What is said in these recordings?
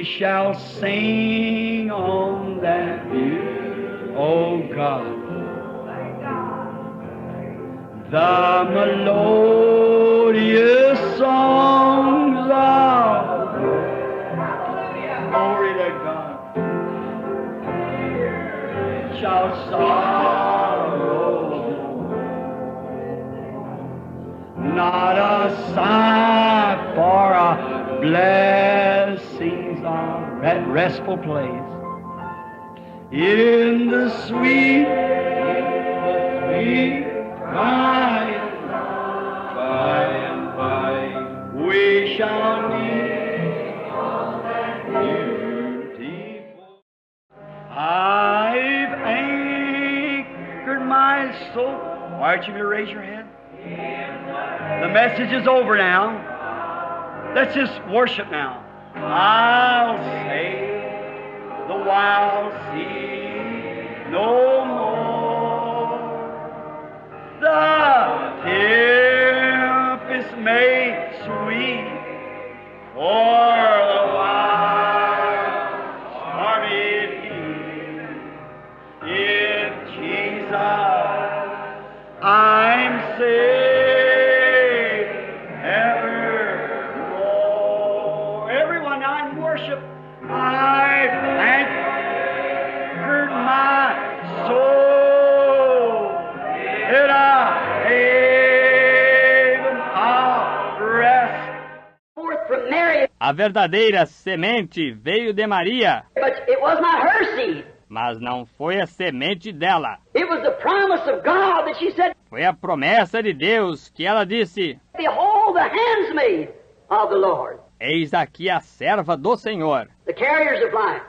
we shall sing on that view, oh God. The melodious songs of glory to God shall sorrow not a sigh for a blessings of that restful place in the sweet by and by we shall meet beautiful. I've anchored my soul. Why don't you raise your hand? The message is over now. Let's just worship now. I'll say the wild sea no more. The tempest may sweep for the wild stormy in Jesus I'm saved evermore. Everyone now in worship, I've anchored my soul in a haven of rest. Forth from Mary, A verdadeira semente veio de Maria, but it was not her seed. mas não foi a semente dela. It was the promise of God that she said, Foi a promessa de Deus que ela disse: behold the handsmaid of the Lord. Eis aqui a serva do Senhor. The carriers of life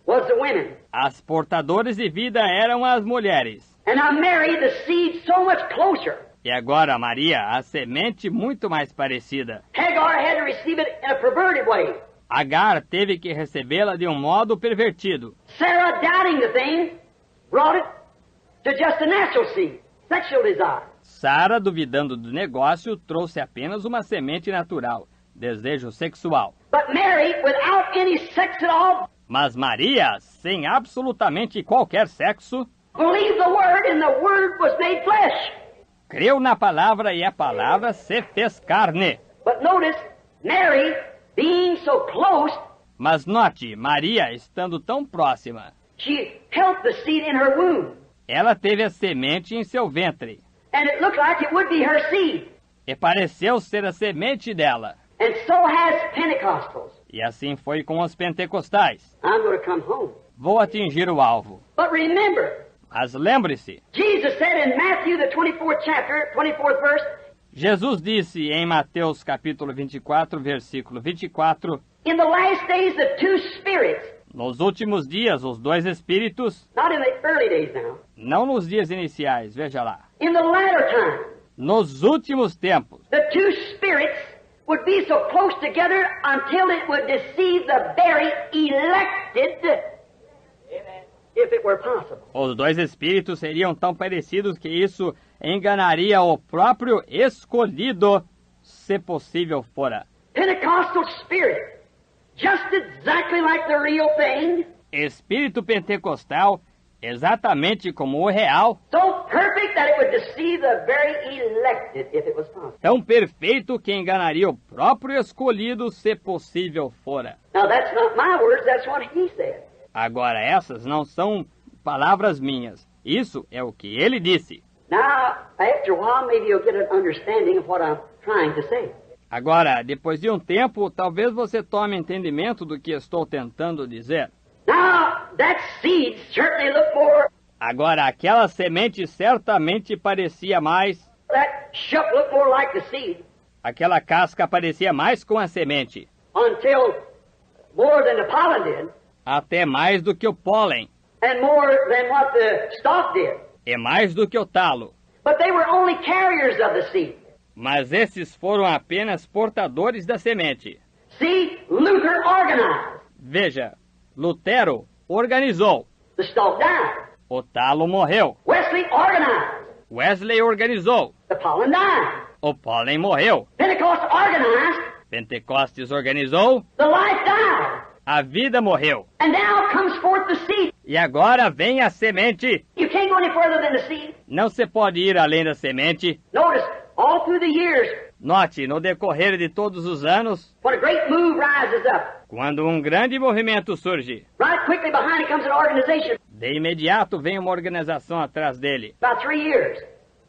was the women. As portadoras de vida eram as mulheres. And now Mary, the seed so much closer. E agora Maria, a semente muito mais parecida. Hagar had to receive it in a perverted way. Agar teve que recebê-la de um modo pervertido. Sarah, doubting the thing, brought it to just a natural seed, sexual desire. Sara, duvidando do negócio, trouxe apenas uma semente natural, desejo sexual. But Mary, without any sex at all, Mas Maria, sem absolutamente qualquer sexo, believed the Word, and the Word was made flesh. creu na palavra e a palavra se fez carne. But notice, Mary, being so close, Mas note, Maria, estando tão próxima, she held the seed in her womb. ela teve a semente em seu ventre, And it looked like it would be her seed. e pareceu ser a semente dela. And so has Pentecostals. E assim foi com os pentecostais. I'm going to come home. Vou atingir o alvo. But remember, Mas lembre-se, Jesus said in Matthew, the 24th chapter, 24th verse, Jesus disse em Mateus capítulo 24, versículo 24, in the last days the two spirits, nos últimos dias, os dois espíritos, not in the early days now, não nos dias iniciais, veja lá, in the latter time, nos últimos tempos, the two spirits would be so close together until it would deceive the very elected, if it were possible. os dois espíritos seriam tão parecidos que isso enganaria o próprio escolhido, se possível fora. Pentecostal spirit, just exactly like the real thing, Espírito pentecostal, exatamente como o real, so perfect that it would deceive the very elected, if it was possible. tão perfeito que enganaria o próprio escolhido, se possível fora. Now that's not my words, that's what he said. Agora, essas não são palavras minhas. Isso é o que ele disse. Now, after a while, maybe you'll get an understanding of what I'm trying to say. Agora, depois de um tempo, talvez você tome entendimento do que estou tentando dizer. Now, that seed certainly looked more, Agora, aquela semente certamente parecia mais... that shuck looked more like the seed Aquela casca parecia mais com a semente, until more than the pollen did, até mais do que o pólen, and more than what the stalk did. e mais do que o talo. But they were only carriers of the seed. Mas esses foram apenas portadores da semente. See, Luther organized. Veja, Lutero organizou, The stalk died. o talo morreu. Wesley organized. Wesley organizou, The pollen died. o pólen morreu. Pentecost organized. Pentecostes organizou, the life died. a vida morreu. And now comes forth the seed. E agora vem a semente. You can't go any further than the seed. Não se pode ir além da semente. Notice, all through the years, Note, no decorrer de todos os anos, when a great move rises up, quando um grande movimento surge, right quickly behind it comes an organization. de imediato vem uma organização atrás dele. About 3 years.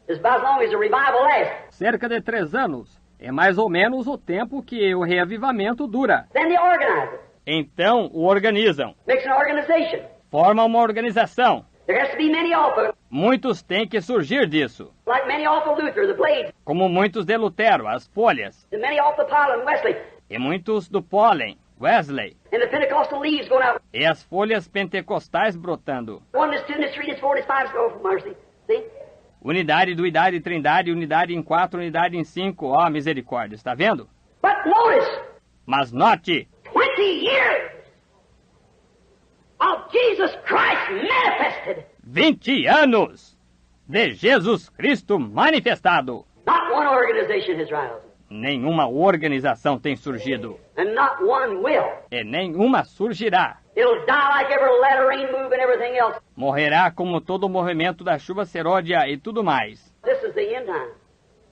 It's about as long as the revival lasts. Cerca de 3 anos. É mais ou menos o tempo que o reavivamento dura. Then they organize it. Então, o organizam. Makes an organization. Formam uma organização. There has to be many alpha, Muitos têm que surgir disso. like many alpha Luther, the blades, Como muitos de Lutero, as folhas. and many alpha Paul and Wesley, E muitos do pólen, Wesley. and the Pentecostal leaves going out. E as folhas pentecostais brotando. 1 is 2 is 3 is 4 is 5 is oh, mercy. See? Unidade, duidade, trindade, unidade em 4, unidade em 5. Ó, misericórdia, está vendo? But notice, Mas note, 20 years of Jesus Christ manifested. 20 anos de Jesus Cristo manifestado. Not one organization has risen, Nenhuma organização tem surgido. and not one will. E nenhuma surgirá. It'll die like every latter rain move and everything else. Morrerá como todo o movimento da chuva seródia e tudo mais. This is the end time,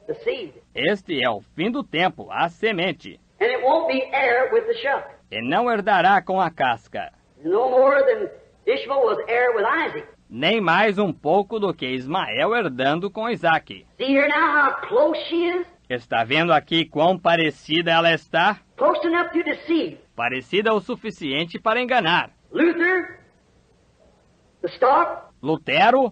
the seed. Este é o fim do tempo, a semente. And it won't be heir with the shuck. E não herdará com a casca. No more than Ishmael was heir with Isaac. Nem mais um pouco do que Ismael herdando com Isaac. See here now how close she is? Está vendo aqui quão parecida ela está? Close enough to deceive. Parecida o suficiente para enganar. Luther, the stalk, Lutero,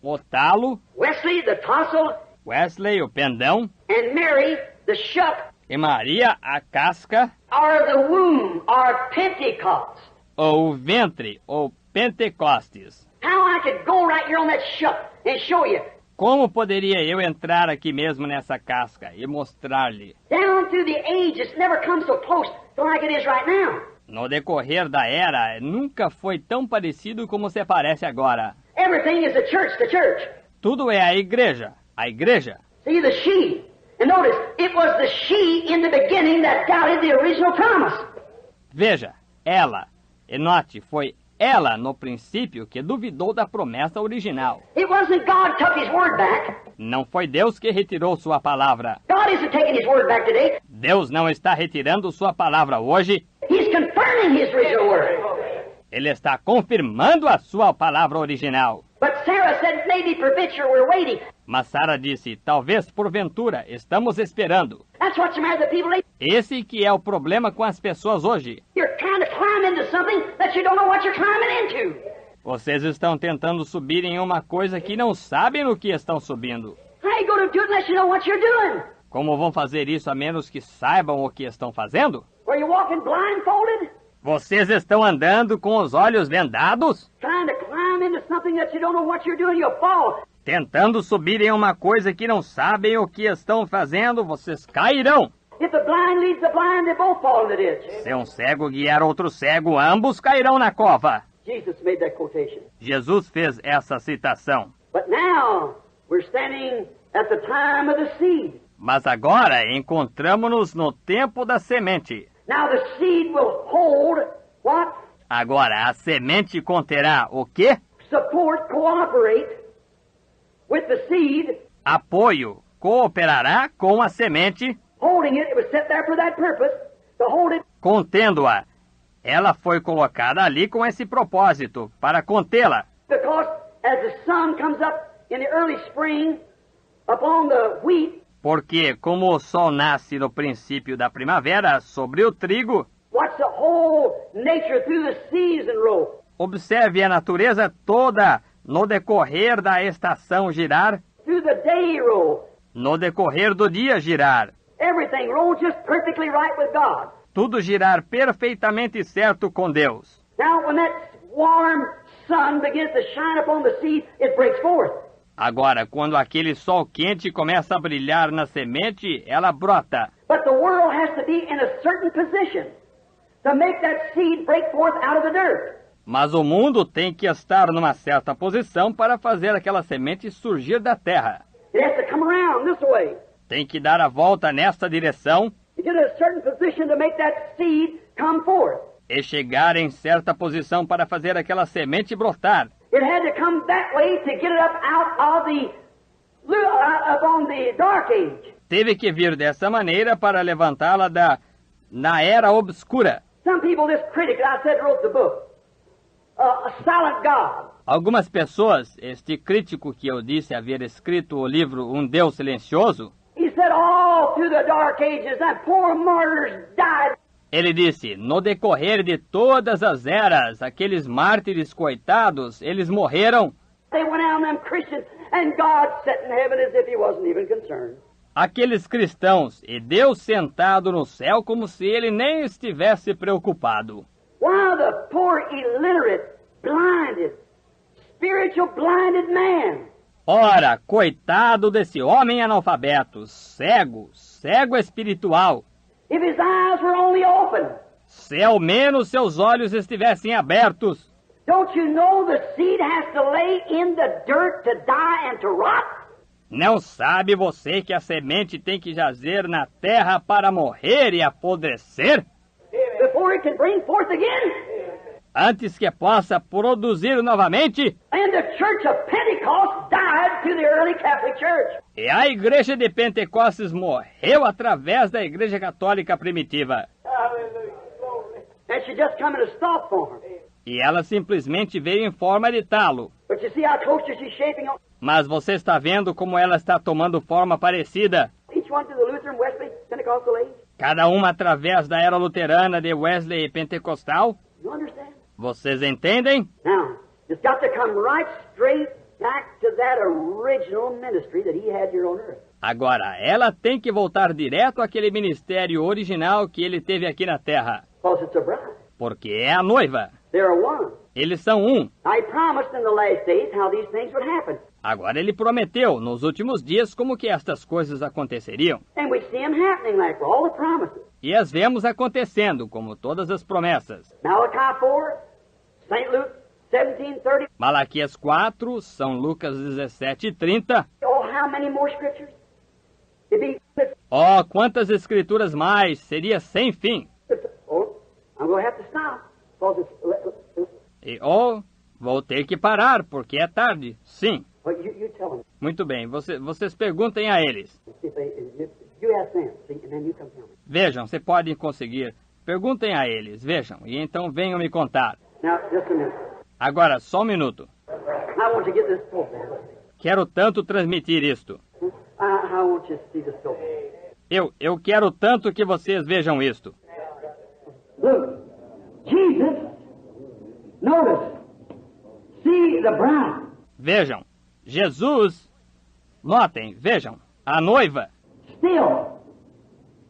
o talo, Wesley, the tassel, Wesley, o pendão, and Mary, the shuck, e Maria, a casca, are the womb, are Pentecost. ou o ventre, ou Pentecostes. How I could go right here on that shuck and show you. Como poderia eu entrar aqui mesmo nessa casca e mostrar-lhe? Down through the ages, never come so close to like it is right now. No decorrer da era, nunca foi tão parecido como se parece agora. Everything is the church. Tudo é a igreja, a igreja. See the she. And notice, it was the she in the beginning that doubted the original promise. Veja, ela. E note, foi ela no princípio que duvidou da promessa original. It wasn't God took his word back. Não foi Deus que retirou sua palavra. God isn't taking his word back today. Deus não está retirando sua palavra hoje. He's confirming his original word. Ele está confirmando a sua palavra original. But Sarah said, maybe peradventure we're waiting. Mas Sara disse, talvez porventura, estamos esperando. That's what's the matter with the people. Esse que é o problema com as pessoas hoje. You're trying to climb into something that you don't know what you're climbing into. Vocês estão tentando subir em uma coisa que não sabem no que estão subindo. How you going to do it unless you know what you're doing? Como vão fazer isso a menos que saibam o que estão fazendo? Were you walking blindfolded? Vocês estão andando com os olhos vendados? Trying to climb into something that you don't know what you're doing, you'll fall. Tentando subir em uma coisa que não sabem o que estão fazendo, vocês cairão. If the blind leads the blind, they both fall in the ditch. Se um cego guiar outro cego, ambos cairão na cova. Jesus made that quotation. Jesus fez essa citação. But now, we're standing at the time of the seed. Mas agora encontramos-nos no tempo da semente. Now the seed will hold what? Agora a semente conterá o quê? Support, cooperate with the seed. Apoio. Cooperará com a semente, Holding it, it was set there for that purpose, to hold it. contendo-a. Ela foi colocada ali com esse propósito, para contê-la. Because as the sun comes up in the early spring upon the wheat, Porque, como o sol nasce no princípio da primavera sobre o trigo, watch the whole nature through the season roll. observe a natureza toda no decorrer da estação girar, Through the day roll. no decorrer do dia girar. Everything rolls just perfectly right with God. Tudo girar perfeitamente certo com Deus. Now, when that warm sun begins to shine upon the seed, it breaks forth. Agora, quando aquele sol quente começa a brilhar na semente, ela brota. But the world has to be in a certain position to make that seed break forth out of the dirt. Mas o mundo tem que estar numa certa posição para fazer aquela semente surgir da terra. It has to come around this way. Tem que dar a volta nesta direção. It in a certain position to make that seed come forth. E chegar em certa posição para fazer aquela semente brotar. It had to come that way to get it up out of upon the dark age. Teve que vir dessa maneira para levantá-la na era obscura. Some people, this critic that I said wrote the book, A Silent God. Algumas pessoas, este crítico que eu disse haver escrito o livro Um Deus Silencioso, He said all through the dark ages that poor martyrs died. ele disse, no decorrer de todas as eras, aqueles mártires coitados, eles morreram. They went out on them Christians and God sat in heaven as if he wasn't even concerned. Aqueles cristãos, e Deus sentado no céu como se ele nem estivesse preocupado. While the poor illiterate, blinded, spiritual blinded man. Ora, coitado desse homem analfabeto, cego espiritual. If his eyes were only open. Se ao menos seus olhos estivessem abertos. Don't you know the seed has to lay in the dirt to die and to rot? Não sabe você que a semente tem que jazer na terra para morrer e apodrecer? Before it can bring forth again? Antes que possa produzir novamente? And the church of Pentecost died to the early Catholic Church. E a igreja de Pentecostes morreu através da igreja católica primitiva. And she just come in a stalk form. E ela simplesmente veio em forma de talo. But you see how close she's shaping on. Mas você está vendo como ela está tomando forma parecida. Each one to the Lutheran, Wesley, Pentecostal age. Cada uma através da era luterana de Wesley e pentecostal. You understand? Vocês entendem? Now, it's got to come right straight back to that original ministry that he had here on earth. Agora, ela tem que voltar direto àquele ministério original que ele teve aqui na Terra. Because it's a bride. Porque é a noiva. They're one. Eles são um. I promised in the last days how these things would happen. Agora ele prometeu, nos últimos dias, como que estas coisas aconteceriam. And we see them happening like for all the promises. E as vemos acontecendo, como todas as promessas. Malachi 4, St. Luke 17:30. Malaquias 4, São Lucas 17:30. Oh, how many more scriptures? Oh, quantas escrituras mais! Seria sem fim. Oh, I'm going to have to stop. Because E vou ter que parar, porque é tarde. Sim. well, you tell them. Muito bem, vocês perguntem a eles. See if you ask them, see, and then you come tell me. Vejam, se podem conseguir. Perguntem a eles, vejam, e então venham me contar. Now, just a minute. Agora, só um minuto. I want to get this program. Quero tanto transmitir isto. I want you to see this program. Eu quero tanto que vocês vejam isto. Look, Jesus, notice, see the bride. Vejam, Jesus, notem, vejam, a noiva. Still,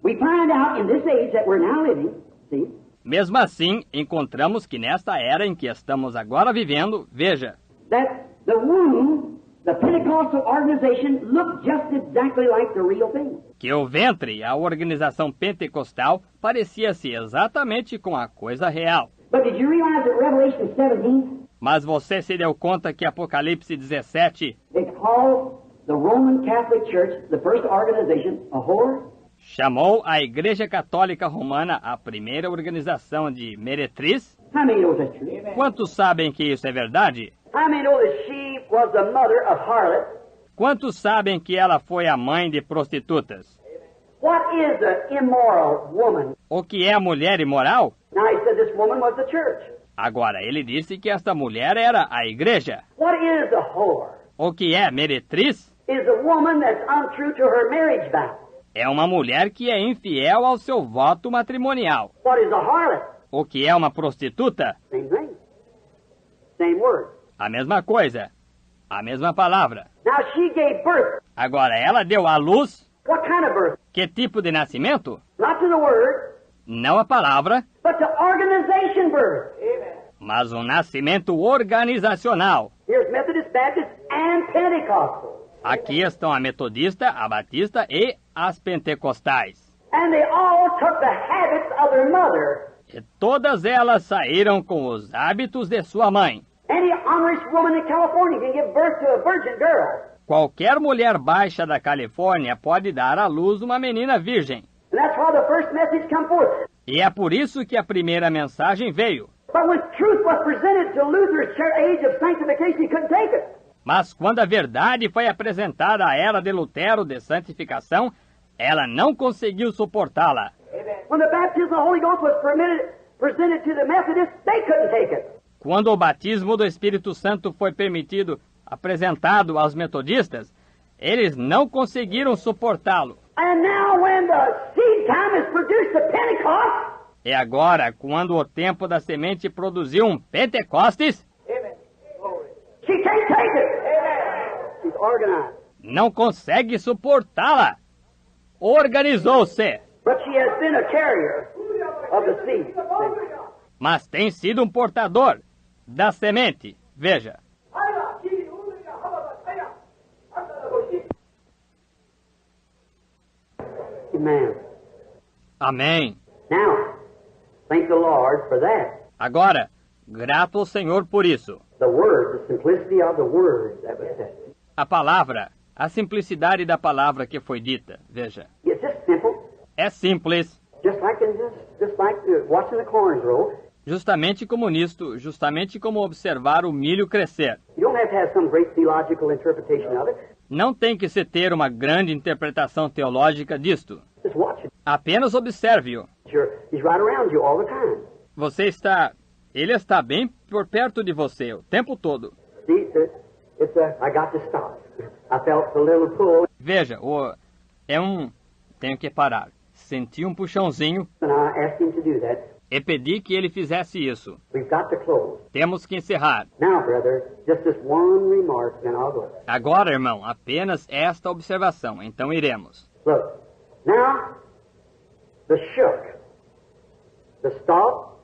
we find out in this age that we're now living, see, Mesmo assim, encontramos que nesta era em que estamos agora vivendo, veja, that the womb, the Pentecostal organization, looked just exactly like the real thing. que o ventre, a organização pentecostal, parecia-se exatamente com a coisa real. But did you realize that Revelation 17, Mas você se deu conta que Apocalipse 17 it called the Roman Catholic Church, the first organization, a whore? chamou a Igreja Católica Romana a primeira organização de meretriz? How many knows that's true? Quantos sabem que isso é verdade? How many know that she was the mother of harlots? Quantos sabem que ela foi a mãe de prostitutas? What is the immoral woman? O que é a mulher imoral? Now he said this woman was the church. Agora, ele disse que esta mulher era a igreja. What is a whore? O que é meretriz? Is a woman that's untrue to her marriage vow. É uma mulher que é infiel ao seu voto matrimonial. What is a harlot? O que é uma prostituta? Same thing. Same word. A mesma coisa. A mesma palavra. Now she gave birth. Agora, ela deu à luz. What kind of birth? Que tipo de nascimento? Not to the word, Não a palavra, but to organization birth. mas um nascimento organizacional. Here's Methodist, Baptist, and Pentecostal. Aqui estão a metodista, a batista e as pentecostais. And they all took the habits of their mother. E todas elas saíram com os hábitos de sua mãe. Any honest woman in California can give birth to a virgin girl. Qualquer mulher baixa da Califórnia pode dar à luz uma menina virgem. And that's why the first message come forth. E é por isso que a primeira mensagem veio. But when truth was presented to Luther's age of sanctification, he couldn't take it. Mas quando a verdade foi apresentada à era de Lutero de santificação, ela não conseguiu suportá-la. When the baptism of the Holy Ghost was presented to the Methodists, they couldn't take it. Quando o batismo do Espírito Santo foi apresentado aos metodistas, eles não conseguiram suportá-lo. And now when the seed time is produced at Pentecost, E agora, quando o tempo da semente produziu um Pentecostes, she can't take it. She's organized. não consegue suportá-la. Organizou-se, But she has been a carrier of the seed. mas tem sido um portador da semente. Veja, Amen. amém. Now, thank the Lord for that. Agora, grato ao Senhor por isso. The word, the simplicity of the word that was said. A palavra, a simplicidade da palavra que foi dita. Veja, It's just simple, é simples, just like watching the corns grow. justamente como nisto, justamente como observar o milho crescer. You don't have to have some great theological interpretation of it. Não tem que se ter uma grande interpretação teológica disto. Just watch it. Apenas observe-o. He's right around you all the time. Ele está bem por perto de você o tempo todo. See, I got to stop. I felt a little pull, Veja, tenho que parar. Senti um puxãozinho and I asked him to do that. e pedi que ele fizesse isso. We've got to close. Temos que encerrar. Now, brother, just this one remark, then I'll go. Agora, irmão, apenas esta observação, então iremos. Look, now, the shook, the stalk,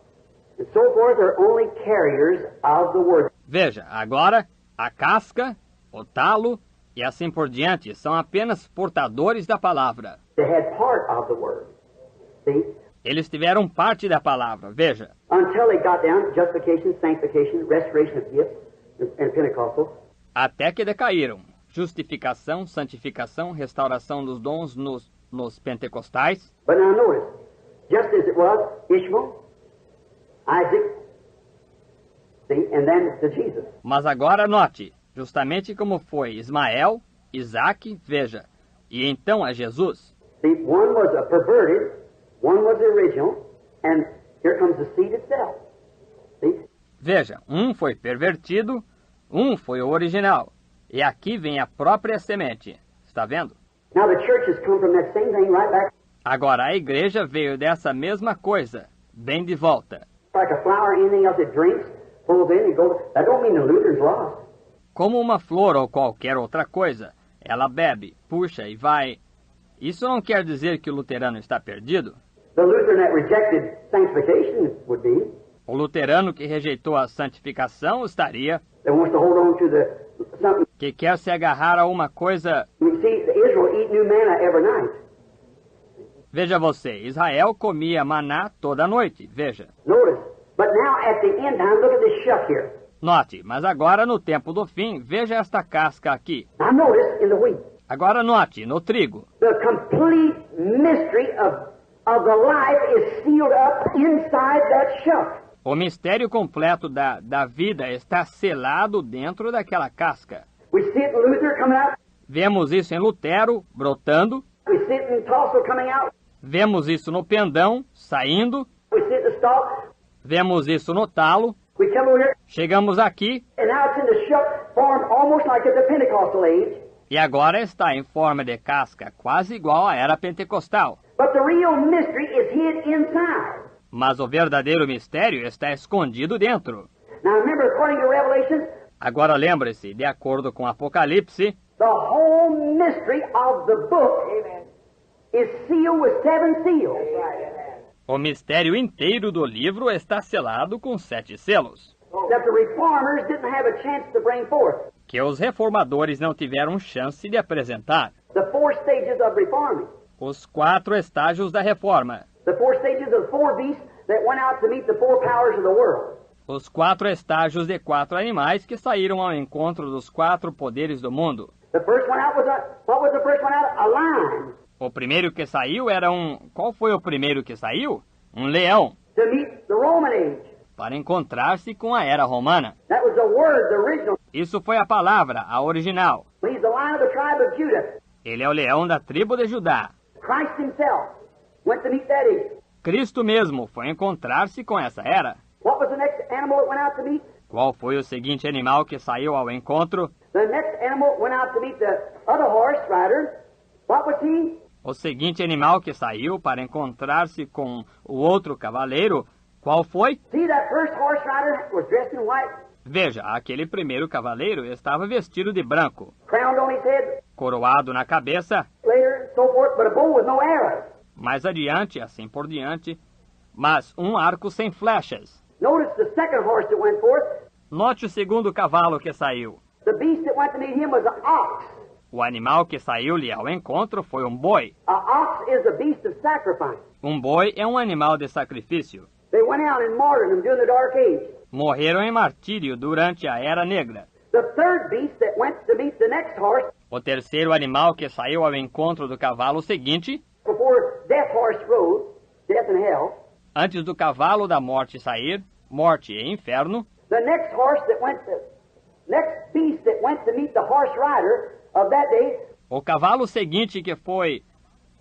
and so forth are only carriers of the word. Veja, agora, a casca, o talo e assim por diante são apenas portadores da palavra. They had part of the word. See? Eles tiveram parte da palavra, veja. Until they got down to justification, sanctification, restoration of gifts, and Pentecostal. Até que decaíram. Justificação, santificação, restauração dos dons nos pentecostais. But now notice, just as it was Ishmael, Isaac, see, and then to Jesus. Mas agora note, justamente como foi Ismael, Isaac, veja, e então a Jesus. See, one was a perverted, one was the original, and here comes the seed itself. See? Veja, um foi pervertido, um foi o original. E aqui vem a própria semente. Está vendo? Now the church has come from that same thing right back, Agora a igreja veio dessa mesma coisa, bem de volta. like a flower, anything else it drinks, pulls in and goes. That don't mean the Luther's lost. Como uma flor ou qualquer outra coisa, ela bebe, puxa e vai. Isso não quer dizer que o luterano está perdido. The Lutheran that rejected sanctification would be, O luterano que rejeitou a santificação estaria, that wants to hold on to something. que quer se agarrar a uma coisa. You see, Israel eat new manna every night. Veja você, Israel comia maná toda noite, veja. Notice. But now at the end time, look at this shuck here. Note, mas agora no tempo do fim, veja esta casca aqui. Now notice in the wheat, Agora note, no trigo. the complete mystery of the life is sealed up inside that shuck. O mistério completo da vida está selado dentro daquela casca. We see it in Luther coming out. Vemos isso em Lutero, brotando. We see it in Tulsa coming out. Vemos isso no pendão, saindo. We see it in the stalk. Vemos isso no talo. We come over here, Chegamos aqui and now it's in the shuck, formed almost like at the Pentecostal age. e agora está em forma de casca, quase igual à era pentecostal. But the real mystery is hid inside. Mas o verdadeiro mistério está escondido dentro. Now remember, according to Revelation, Agora lembre-se, de acordo com Apocalipse, the whole mystery of the book is sealed with 7 seals. o mistério inteiro do livro está selado com 7 selos, That the reformers didn't have a chance to bring forth. que os reformadores não tiveram chance de apresentar. The 4 stages of reforming. Os 4 estágios da reforma. The 4 stages of the 4 beasts that went out to meet the 4 powers of the world. Os 4 estágios de 4 animais que saíram ao encontro dos 4 poderes do mundo. The first one out was what was the first one out? A lion. O primeiro que saiu era um... Qual foi o primeiro que saiu? Um leão, to meet the Roman age. para encontrar-se com a era romana. That was the word, the original. Isso foi a palavra, a original. He's the Lion of the tribe of Judah. Ele é o leão da tribo de Judá. Christ himself went to meet that age. Cristo mesmo foi encontrar-se com essa era. What was the next animal that went out to meet? Qual foi o seguinte animal que saiu ao encontro? The next animal went out to meet the other horse rider. What was he? O seguinte animal que saiu para encontrar-se com o outro cavaleiro, qual foi? See, that first horse rider was dressed in white, Veja, aquele primeiro cavaleiro estava vestido de branco, crowned on his head, coroado na cabeça, later, and so forth, but a bow with no arrows. mais adiante, assim por diante, mas um arco sem flechas. Notice the second horse that went forth. Note o segundo cavalo que saiu. The beast that went to meet him was an ox. O animal que saiu-lhe ao encontro foi um boi. An ox is a beast of sacrifice. Um boi é um animal de sacrifício. They went out and martyred him during the Dark Age. Morreram em martírio durante a Era Negra. The third beast that went to meet the next horse O terceiro animal que saiu ao encontro do cavalo seguinte, before Death Horse rose, death and hell. antes do cavalo da morte sair, morte e inferno, The next beast that went to meet the horse rider of that day o cavalo seguinte que foi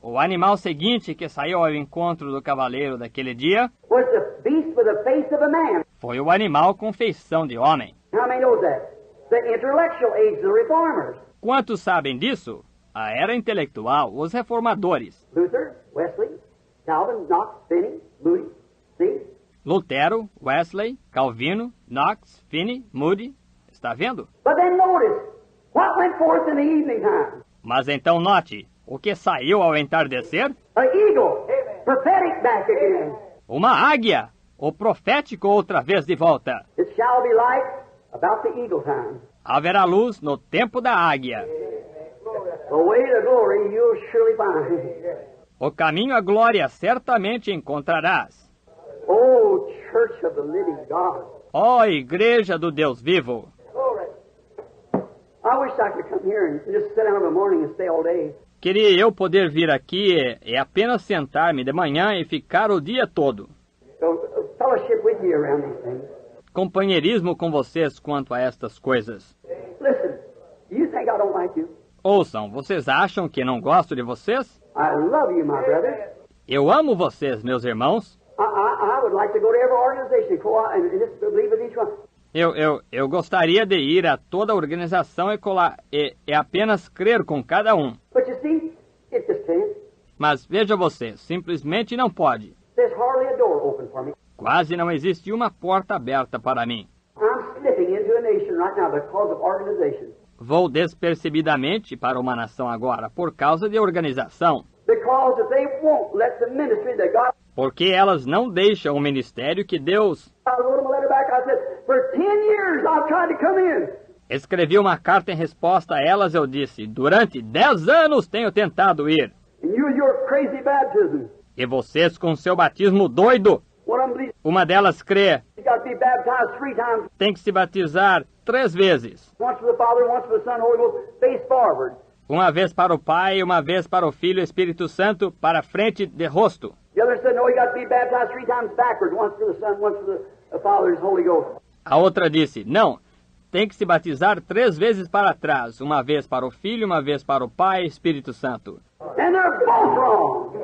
o animal seguinte que saiu ao encontro do cavaleiro daquele dia, was the beast with the face of a man. foi o animal com feição de homem. How many knows that? The intellectual age of the reformers. Quantos sabem disso? A era intelectual, os reformadores. Luther, Wesley, Calvin, Knox, Finney, Moody. See? Lutero, Wesley, Calvino, Knox, Finney, Moody. Está vendo? But then notice, what went forth in the evening time? Mas então note, o que saiu ao entardecer? An eagle, prophetic back again. Uma águia, o profético outra vez de volta. It shall be light about the eagle time. Haverá luz no tempo da águia. The way to glory you'll surely find. O caminho à glória certamente encontrarás. Oh, church of the living God. Ó igreja do Deus vivo! I wish I could come here and just sit down in the morning and stay all day. Queria eu poder vir aqui e apenas sentar-me de manhã e ficar o dia todo. So, fellowship with you around these things. Companheirismo com vocês quanto a estas coisas. Listen, do you think I don't like you? Ouçam, vocês acham que não gosto de vocês? I love you, my brother. Eu amo vocês, meus irmãos. I would like to go to every organization and just believe with each one. Eu gostaria de ir a toda a organização e apenas crer com cada um. But you see, it just can't. Mas veja você, simplesmente não pode. There's hardly a door open for me. Quase não existe uma porta aberta para mim. I'm slipping into a nation right now because of organization. Vou despercebidamente para uma nação agora por causa de organização. Because if they won't let the ministry that God... Porque elas não deixam o ministério que Deus... I wrote them a letter back, I said, for 10 years I've tried to come in. Escrevi uma carta em resposta a elas, eu disse, durante 10 anos tenho tentado ir. And your crazy baptism. E vocês com seu batismo doido. One of them believes Uma delas crê, you got to be baptized 3 times. tem que se batizar 3 vezes. Once for the Father, once for the Son, Holy Ghost, face forward. Uma vez para o Pai, uma vez para o Filho e Espírito Santo, para frente de rosto. The other said, no, you got to be baptized 3 times backwards. Once for the Son, once for the Father and Holy Ghost. A outra disse, não, tem que se batizar 3 vezes para trás. Uma vez para o Filho, uma vez para o Pai e Espírito Santo. And they're both wrong.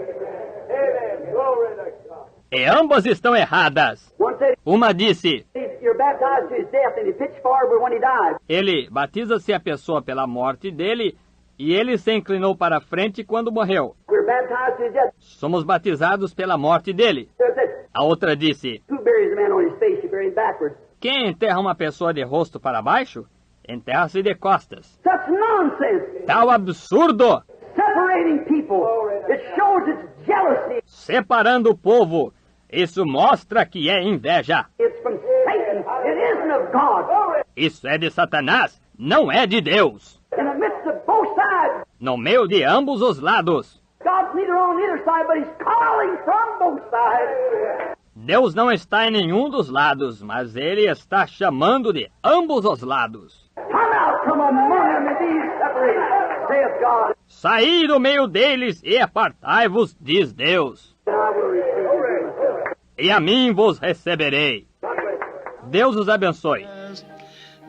Amen. Glory to God. E ambas estão erradas. One said, Uma disse, you're baptized to his death and he pitched forward when he died. ele batiza-se a pessoa pela morte dele e ele se inclinou para frente quando morreu. We're baptized to his death. Somos batizados pela morte dele. The other said, A outra disse, who buries a man on his face? You bury him backwards. quem enterra uma pessoa de rosto para baixo, enterra-se de costas. Such nonsense. Tal absurdo! Separating people. It shows it's jealousy. Separando o povo. Isso mostra que é inveja. It's from Satan. It isn't of God. Isso é de Satanás, não é de Deus. In the midst of both sides. No meio de ambos os lados. God's neither on either side, but he's calling from both sides. Deus não está em nenhum dos lados, mas ele está chamando de ambos os lados. Come out from among them and be separated, saith God. saí do meio deles e apartai-vos, diz Deus. E a mim vos receberei. Deus os abençoe.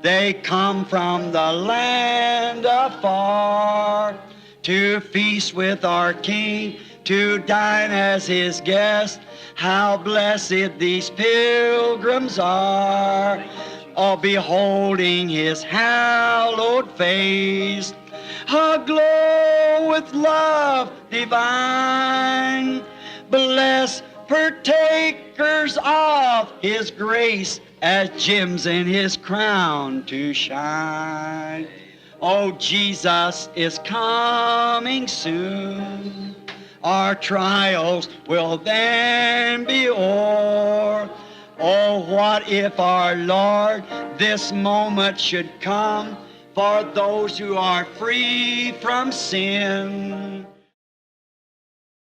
They come from the land afar to feast with our King, to dine as his guests. How blessed these pilgrims are, all beholding his hallowed face, aglow with love divine. Blessed partakers of his grace, as gems in his crown to shine. Oh, Jesus is coming soon. Our trials will then be o'er. Oh, what if our Lord this moment should come for those who are free from sin?